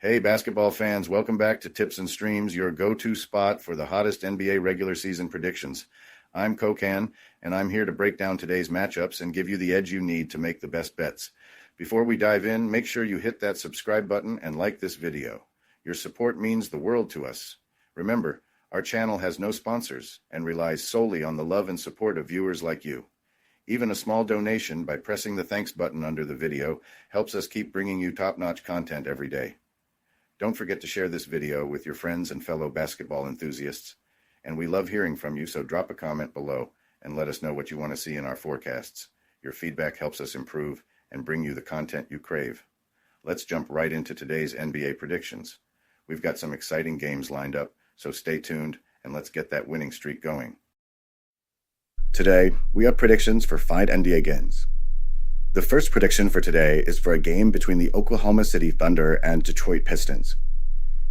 Hey, basketball fans, welcome back to Tips and Streams, your go-to spot for the hottest NBA regular season predictions. I'm Kokan, and I'm here to break down today's matchups and give you the edge you need to make the best bets. Before we dive in, make sure you hit that subscribe button and like this video. Your support means the world to us. Remember, our channel has no sponsors and relies solely on the love and support of viewers like you. Even a small donation by pressing the thanks button under the video helps us keep bringing you top-notch content every day. Don't forget to share this video with your friends and fellow basketball enthusiasts. And we love hearing from you, so drop a comment below and let us know what you want to see in our forecasts. Your feedback helps us improve and bring you the content you crave. Let's jump right into today's NBA predictions. We've got some exciting games lined up, so stay tuned and let's get that winning streak going. Today, we have predictions for 5 NBA games. The first prediction for today is for a game between the Oklahoma City Thunder and Detroit Pistons.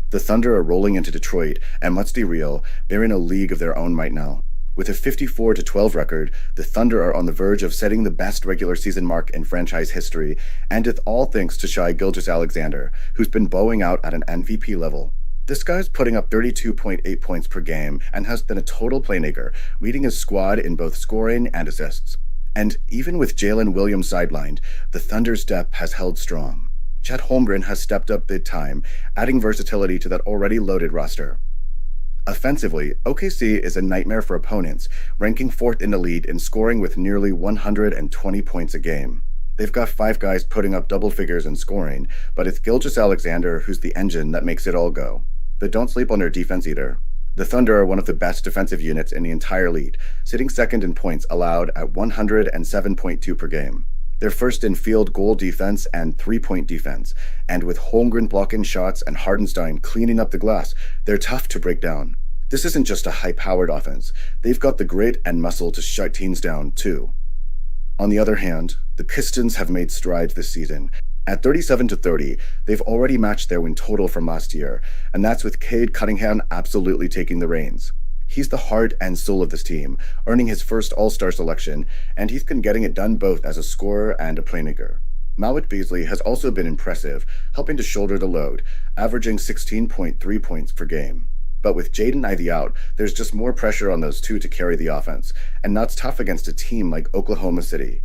The Thunder are rolling into Detroit, and let's be real, they're in a league of their own right now. With a 54-12 record, the Thunder are on the verge of setting the best regular season mark in franchise history, and it's all thanks to Shai Gilgeous-Alexander, who's been bowing out at an MVP level. This guy's putting up 32.8 points per game and has been a total playmaker, leading his squad in both scoring and assists. And even with Jalen Williams sidelined, the Thunder's depth has held strong. Chet Holmgren has stepped up big time, adding versatility to that already loaded roster. Offensively, OKC is a nightmare for opponents, ranking 4th in the league in scoring with nearly 120 points a game. They've got 5 guys putting up double figures in scoring, but it's Gilgeous-Alexander who's the engine that makes it all go. But don't sleep on their defense either. The Thunder are one of the best defensive units in the entire league, sitting second in points allowed at 107.2 per game. They're first in field goal defense and three-point defense, and with Holmgren blocking shots and Hardenstein cleaning up the glass, they're tough to break down. This isn't just a high-powered offense. They've got the grit and muscle to shut teams down, too. On the other hand, the Pistons have made strides this season. At 37-30, they've already matched their win total from last year, and that's with Cade Cunningham absolutely taking the reins. He's the heart and soul of this team, earning his first All-Star selection, and he's been getting it done both as a scorer and a playmaker. Malik Beasley has also been impressive, helping to shoulder the load, averaging 16.3 points per game. But with Jaden Ivey out, there's just more pressure on those two to carry the offense, and that's tough against a team like Oklahoma City.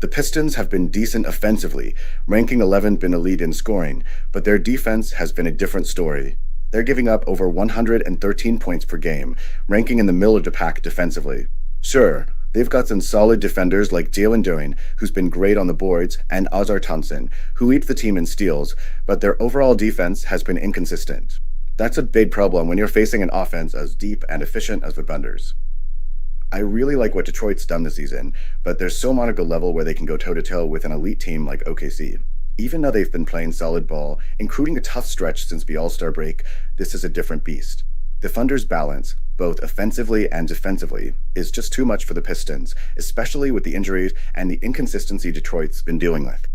The Pistons have been decent offensively, ranking 11th in the league in scoring, but their defense has been a different story. They're giving up over 113 points per game, ranking in the middle of the pack defensively. Sure, they've got some solid defenders like Jalen Duren, who's been great on the boards, and Ausar Thompson, who leads the team in steals, but their overall defense has been inconsistent. That's a big problem when you're facing an offense as deep and efficient as the Thunder's. I really like what Detroit's done this season, but they're still not at a level where they can go toe-to-toe with an elite team like OKC. Even though they've been playing solid ball, including a tough stretch since the All-Star break, this is a different beast. The Thunder's balance, both offensively and defensively, is just too much for the Pistons, especially with the injuries and the inconsistency Detroit's been dealing with.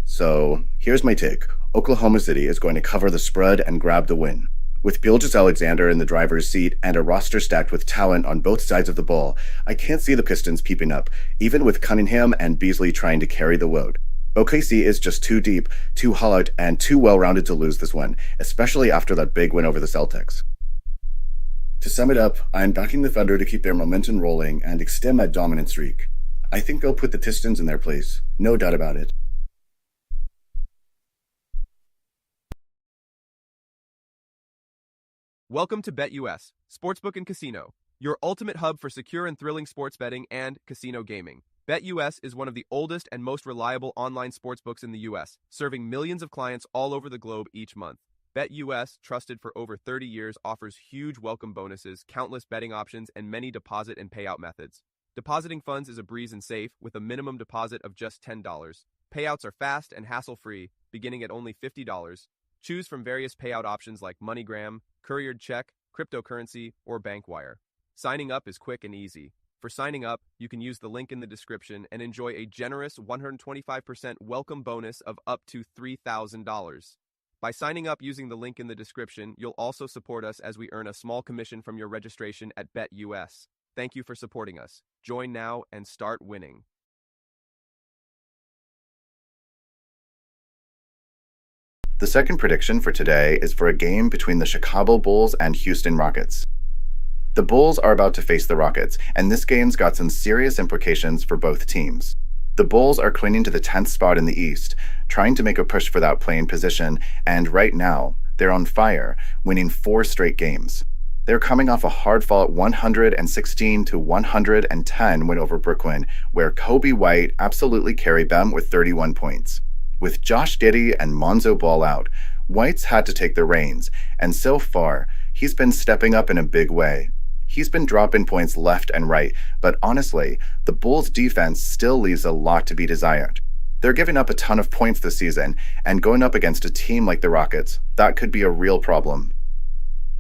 So, here's my take. Oklahoma City is going to cover the spread and grab the win. With Gilgeous-Alexander in the driver's seat and a roster stacked with talent on both sides of the ball, I can't see the Pistons keeping up, even with Cunningham and Beasley trying to carry the load. OKC is just too deep, too hollowed, and too well-rounded to lose this one, especially after that big win over the Celtics. To sum it up, I'm backing the Thunder to keep their momentum rolling and extend that dominant streak. I think they'll put the Pistons in their place, no doubt about it. Welcome to BetUS, Sportsbook and Casino, your ultimate hub for secure and thrilling sports betting and casino gaming. BetUS is one of the oldest and most reliable online sportsbooks in the U.S., serving millions of clients all over the globe each month. BetUS, trusted for over 30 years, offers huge welcome bonuses, countless betting options, and many deposit and payout methods. Depositing funds is a breeze and safe, with a minimum deposit of just $10. Payouts are fast and hassle-free, beginning at only $50. Choose from various payout options like MoneyGram, couriered check, cryptocurrency, or bank wire. Signing up is quick and easy. For signing up, you can use the link in the description and enjoy a generous 125% welcome bonus of up to $3,000. By signing up using the link in the description, you'll also support us as we earn a small commission from your registration at BetUS. Thank you for supporting us. Join now and start winning. The second prediction for today is for a game between the Chicago Bulls and Houston Rockets. The Bulls are about to face the Rockets, and this game's got some serious implications for both teams. The Bulls are clinging to the 10th spot in the East, trying to make a push for that play-in position, and right now, they're on fire, winning 4 straight games. They're coming off a hard-fought 116-110 win over Brooklyn, where Kobe White absolutely carried them with 31 points. With Josh Giddey and Lonzo Ball out, White's had to take the reins, and so far, he's been stepping up in a big way. He's been dropping points left and right, but honestly, the Bulls' defense still leaves a lot to be desired. They're giving up a ton of points this season, and going up against a team like the Rockets, that could be a real problem.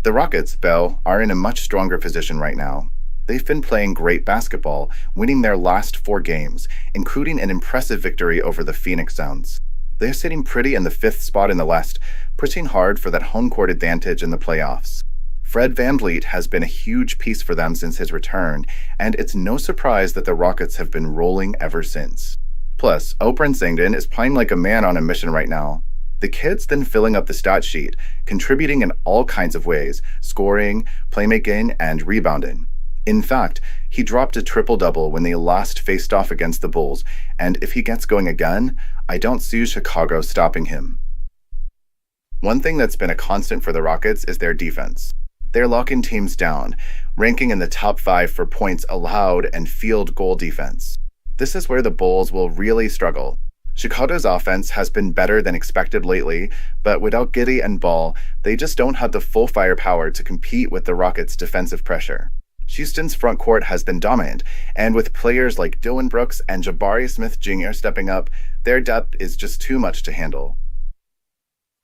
The Rockets, though, are in a much stronger position right now. They've been playing great basketball, winning their last 4 games, including an impressive victory over the Phoenix Suns. They're sitting pretty in the 5th spot in the West, pushing hard for that home court advantage in the playoffs. Fred VanVleet has been a huge piece for them since his return, and it's no surprise that the Rockets have been rolling ever since. Plus, Oprah Singleton is playing like a man on a mission right now. The kid's then filling up the stat sheet, contributing in all kinds of ways, scoring, playmaking, and rebounding. In fact, he dropped a triple-double when they last faced off against the Bulls, and if he gets going again, I don't see Chicago stopping him. One thing that's been a constant for the Rockets is their defense. They're locking teams down, ranking in the top 5 for points allowed and field goal defense. This is where the Bulls will really struggle. Chicago's offense has been better than expected lately, but without Giddey and Ball, they just don't have the full firepower to compete with the Rockets' defensive pressure. Houston's front court has been dominant, and with players like Dillon Brooks and Jabari Smith Jr. stepping up, their depth is just too much to handle.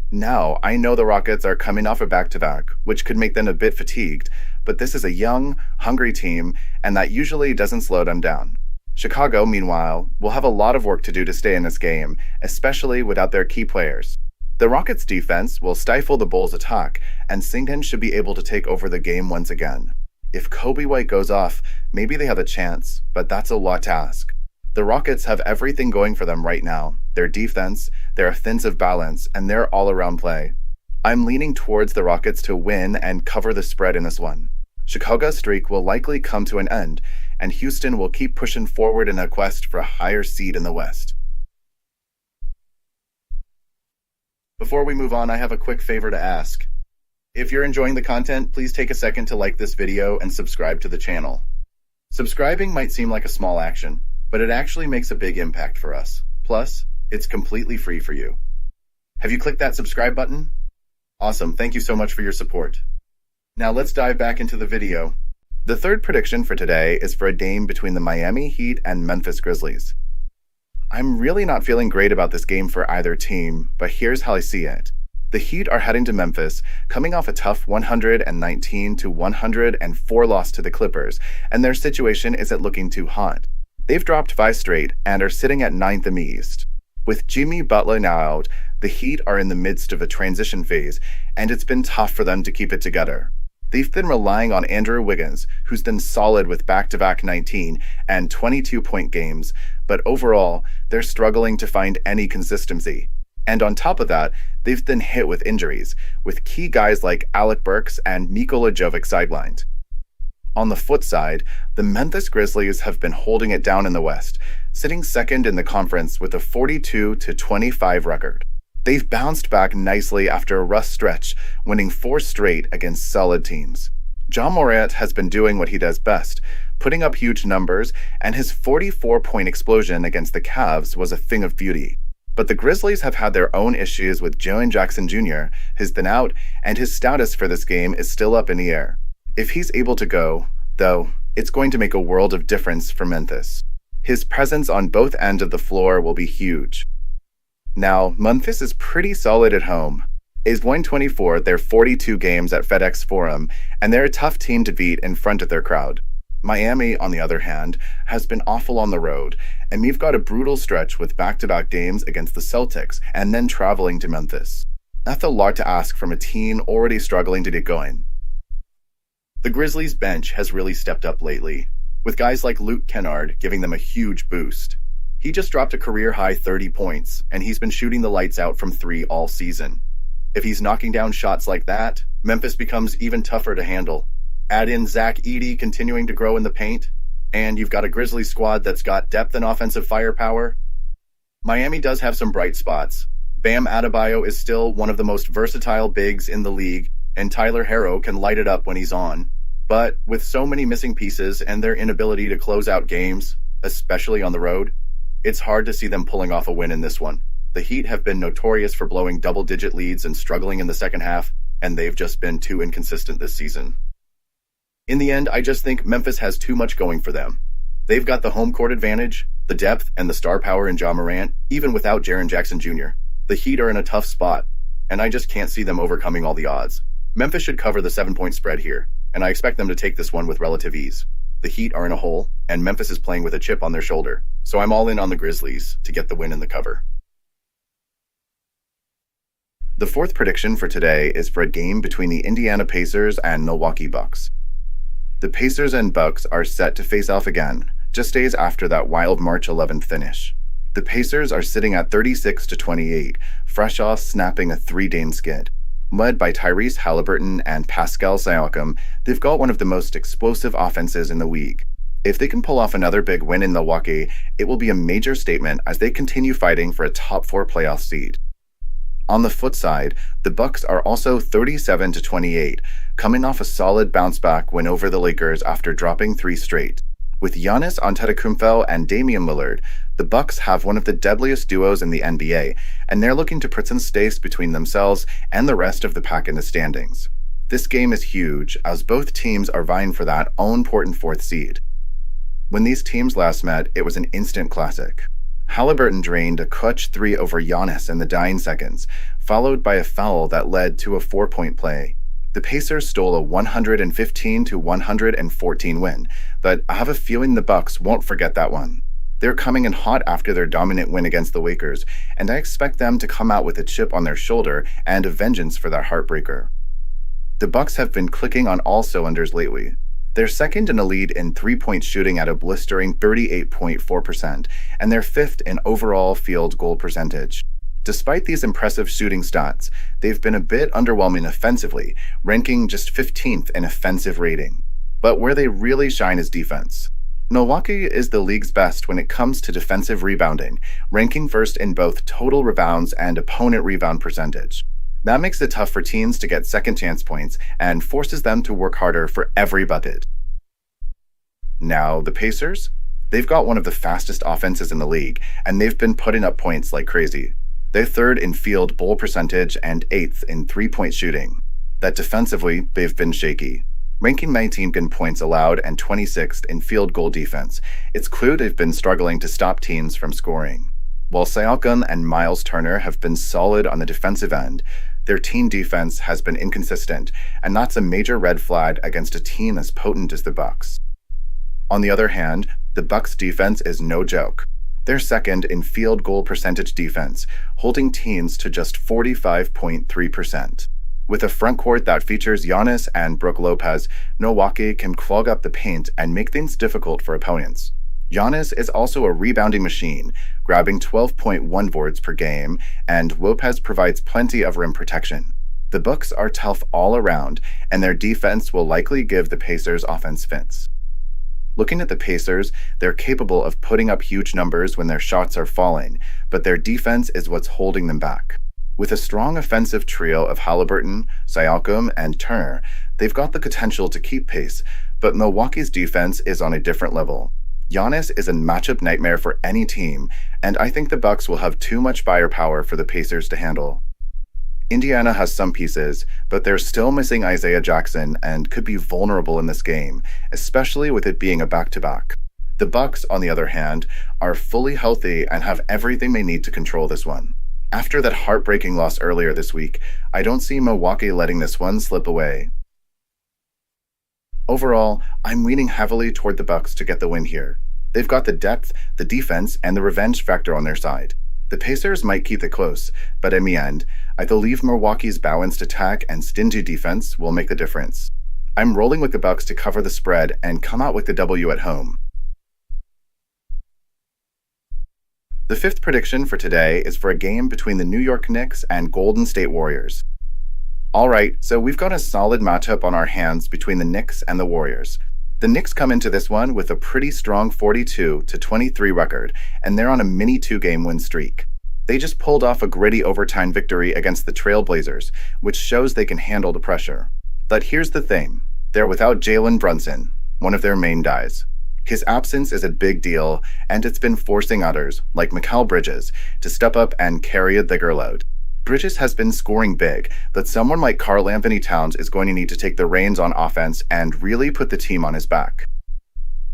Now, I know the Rockets are coming off a back-to-back, which could make them a bit fatigued, but this is a young, hungry team, and that usually doesn't slow them down. Chicago, meanwhile, will have a lot of work to do to stay in this game, especially without their key players. The Rockets' defense will stifle the Bulls' attack, and Singleton should be able to take over the game once again. If Kobe White goes off, maybe they have a chance, but that's a lot to ask. The Rockets have everything going for them right now: their defense, their offensive balance, and their all-around play. I'm leaning towards the Rockets to win and cover the spread in this one. Chicago's streak will likely come to an end, and Houston will keep pushing forward in a quest for a higher seed in the West. Before we move on, I have a quick favor to ask. If you're enjoying the content, please take a second to like this video and subscribe to the channel. Subscribing might seem like a small action, but it actually makes a big impact for us. Plus, it's completely free for you. Have you clicked that subscribe button? Awesome, thank you so much for your support. Now let's dive back into the video. The third prediction for today is for a game between the Miami Heat and Memphis Grizzlies. I'm really not feeling great about this game for either team, but here's how I see it. The Heat are heading to Memphis, coming off a tough 119-104 loss to the Clippers, and their situation isn't looking too hot. They've dropped 5 straight and are sitting at 9th in the East. With Jimmy Butler now out, the Heat are in the midst of a transition phase, and it's been tough for them to keep it together. They've been relying on Andrew Wiggins, who's been solid with back-to-back 19 and 22-point games, but overall, they're struggling to find any consistency. And on top of that, they've been hit with injuries, with key guys like Alec Burks and Nikola Jovic sidelined. On the flip side, the Memphis Grizzlies have been holding it down in the West, sitting second in the conference with a 42-25 record. They've bounced back nicely after a rough stretch, winning 4 straight against solid teams. Ja Morant has been doing what he does best, putting up huge numbers, and his 44-point explosion against the Cavs was a thing of beauty. But the Grizzlies have had their own issues with Jaren Jackson Jr., who's been out, and his status for this game is still up in the air. If he's able to go, though, it's going to make a world of difference for Memphis. His presence on both ends of the floor will be huge. Now, Memphis is pretty solid at home. Is 124 their 42 games at FedEx Forum, and they're a tough team to beat in front of their crowd. Miami, on the other hand, has been awful on the road, and we've got a brutal stretch with back-to-back games against the Celtics and then traveling to Memphis. That's a lot to ask from a team already struggling to get going. The Grizzlies' bench has really stepped up lately, with guys like Luke Kennard giving them a huge boost. He just dropped a career-high 30 points, and he's been shooting the lights out from 3 all season. If he's knocking down shots like that, Memphis becomes even tougher to handle. Add in Zach Edey continuing to grow in the paint, and you've got a Grizzlies squad that's got depth and offensive firepower. Miami does have some bright spots. Bam Adebayo is still one of the most versatile bigs in the league, and Tyler Herro can light it up when he's on. But with so many missing pieces and their inability to close out games, especially on the road, it's hard to see them pulling off a win in this one. The Heat have been notorious for blowing double-digit leads and struggling in the second half, and they've just been too inconsistent this season. In the end, I just think Memphis has too much going for them. They've got the home court advantage, the depth, and the star power in Ja Morant, even without Jaren Jackson Jr. The Heat are in a tough spot, and I just can't see them overcoming all the odds. Memphis should cover the 7-point spread here, and I expect them to take this one with relative ease. The Heat are in a hole, and Memphis is playing with a chip on their shoulder, so I'm all in on the Grizzlies to get the win in the cover. The fourth prediction for today is for a game between the Indiana Pacers and Milwaukee Bucks. The Pacers and Bucks are set to face off again, just days after that wild March 11th finish. The Pacers are sitting at 36-28, fresh off snapping a 3-game skid. Led by Tyrese Halliburton and Pascal Siakam, they've got one of the most explosive offenses in the league. If they can pull off another big win in Milwaukee, it will be a major statement as they continue fighting for a top 4 playoff seed. On the flip side, the Bucks are also 37-28, coming off a solid bounce-back win over the Lakers after dropping 3 straight. With Giannis Antetokounmpo and Damian Lillard, the Bucks have one of the deadliest duos in the NBA, and they're looking to put some space between themselves and the rest of the pack in the standings. This game is huge, as both teams are vying for that all-important 4th seed. When these teams last met, it was an instant classic. Halliburton drained a clutch 3 over Giannis in the dying seconds, followed by a foul that led to a 4-point play. The Pacers stole a 115-114 win, but I have a feeling the Bucks won't forget that one. They're coming in hot after their dominant win against the Lakers, and I expect them to come out with a chip on their shoulder and a vengeance for that heartbreaker. The Bucks have been clicking on all cylinders lately. They're second in the lead in 3-point shooting at a blistering 38.4%, and they're 5th in overall field goal percentage. Despite these impressive shooting stats, they've been a bit underwhelming offensively, ranking just 15th in offensive rating. But where they really shine is defense. Milwaukee is the league's best when it comes to defensive rebounding, ranking first in both total rebounds and opponent rebound percentage. That makes it tough for teams to get second chance points and forces them to work harder for every bucket. Now, the Pacers? They've got one of the fastest offenses in the league, and they've been putting up points like crazy. They're 3rd in field goal percentage and 8th in 3-point shooting. That defensively, they've been shaky. Ranking 19th in points allowed and 26th in field goal defense, it's clear they've been struggling to stop teams from scoring. While Siakam and Miles Turner have been solid on the defensive end, their team defense has been inconsistent, and that's a major red flag against a team as potent as the Bucks. On the other hand, the Bucks' defense is no joke. They're 2nd in field goal percentage defense, holding teams to just 45.3%. With a front court that features Giannis and Brook Lopez, Milwaukee can clog up the paint and make things difficult for opponents. Giannis is also a rebounding machine, grabbing 12.1 boards per game, and Lopez provides plenty of rim protection. The Bucks are tough all around, and their defense will likely give the Pacers offense fits. Looking at the Pacers, they're capable of putting up huge numbers when their shots are falling, but their defense is what's holding them back. With a strong offensive trio of Halliburton, Siakam, and Turner, they've got the potential to keep pace, but Milwaukee's defense is on a different level. Giannis is a matchup nightmare for any team, and I think the Bucks will have too much firepower for the Pacers to handle. Indiana has some pieces, but they're still missing Isaiah Jackson and could be vulnerable in this game, especially with it being a back-to-back. The Bucks, on the other hand, are fully healthy and have everything they need to control this one. After that heartbreaking loss earlier this week, I don't see Milwaukee letting this one slip away. Overall, I'm leaning heavily toward the Bucks to get the win here. They've got the depth, the defense, and the revenge factor on their side. The Pacers might keep it close, but in the end, I believe Milwaukee's balanced attack and stingy defense will make the difference. I'm rolling with the Bucks to cover the spread and come out with the W at home. The fifth prediction for today is for a game between the New York Knicks and Golden State Warriors. All right, so we've got a solid matchup on our hands between the Knicks and the Warriors. The Knicks come into this one with a pretty strong 42-23 record, and they're on a mini two-game win streak. They just pulled off a gritty overtime victory against the Trailblazers, which shows they can handle the pressure. But here's the thing. They're without Jalen Brunson, one of their main guys. His absence is a big deal, and it's been forcing others, like Mikal Bridges, to step up and carry a bigger load. Bridges has been scoring big, but someone like Karl Anthony Towns is going to need to take the reins on offense and really put the team on his back.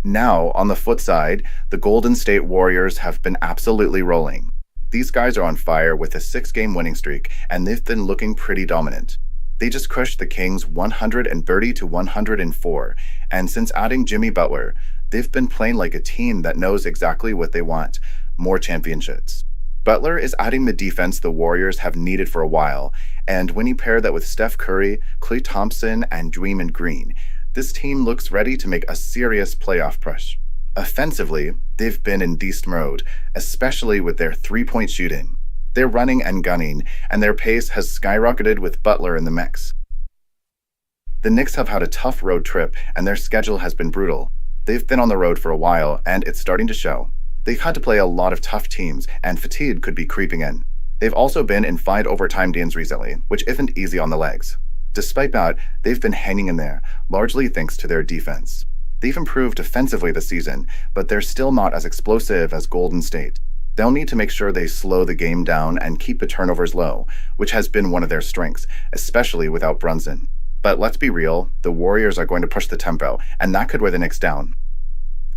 Now, on the flip side, the Golden State Warriors have been absolutely rolling. These guys are on fire with a 6-game winning streak, and they've been looking pretty dominant. They just crushed the Kings 130-104, and since adding Jimmy Butler, they've been playing like a team that knows exactly what they want: more championships. Butler is adding the defense the Warriors have needed for a while, and when you pair that with Steph Curry, Klay Thompson, and Draymond Green, this team looks ready to make a serious playoff push. Offensively, they've been in beast mode, especially with their three-point shooting. They're running and gunning, and their pace has skyrocketed with Butler in the mix. The Knicks have had a tough road trip, and their schedule has been brutal. They've been on the road for a while, and it's starting to show. They've had to play a lot of tough teams, and fatigue could be creeping in. They've also been in 5 overtime games recently, which isn't easy on the legs. Despite that, they've been hanging in there, largely thanks to their defense. They've improved defensively this season, but they're still not as explosive as Golden State. They'll need to make sure they slow the game down and keep the turnovers low, which has been one of their strengths, especially without Brunson. But let's be real, the Warriors are going to push the tempo, and that could wear the Knicks down.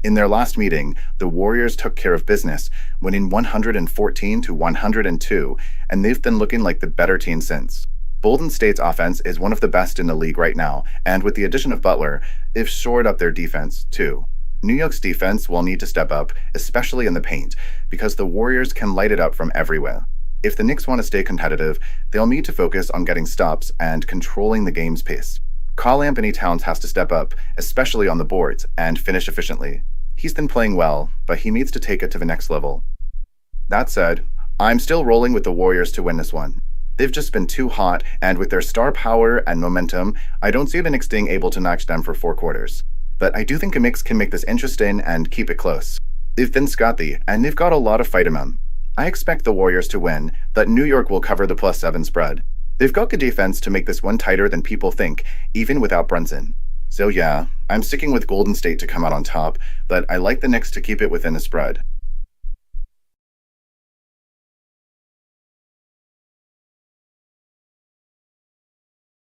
In their last meeting, the Warriors took care of business, winning 114-102, and they've been looking like the better team since. Golden State's offense is one of the best in the league right now, and with the addition of Butler, they've shored up their defense, too. New York's defense will need to step up, especially in the paint, because the Warriors can light it up from everywhere. If the Knicks want to stay competitive, they'll need to focus on getting stops and controlling the game's pace. Karl Anthony Towns has to step up, especially on the boards, and finish efficiently. He's been playing well, but he needs to take it to the next level. That said, I'm still rolling with the Warriors to win this one. They've just been too hot, and with their star power and momentum, I don't see the Knicks being able to match them for 4 quarters. But I do think the Knicks can make this interesting and keep it close. They've been scrappy, and they've got a lot of fight in them. I expect the Warriors to win, but New York will cover the +7 spread. They've got the defense to make this one tighter than people think, even without Brunson. So yeah, I'm sticking with Golden State to come out on top, but I like the Knicks to keep it within the spread.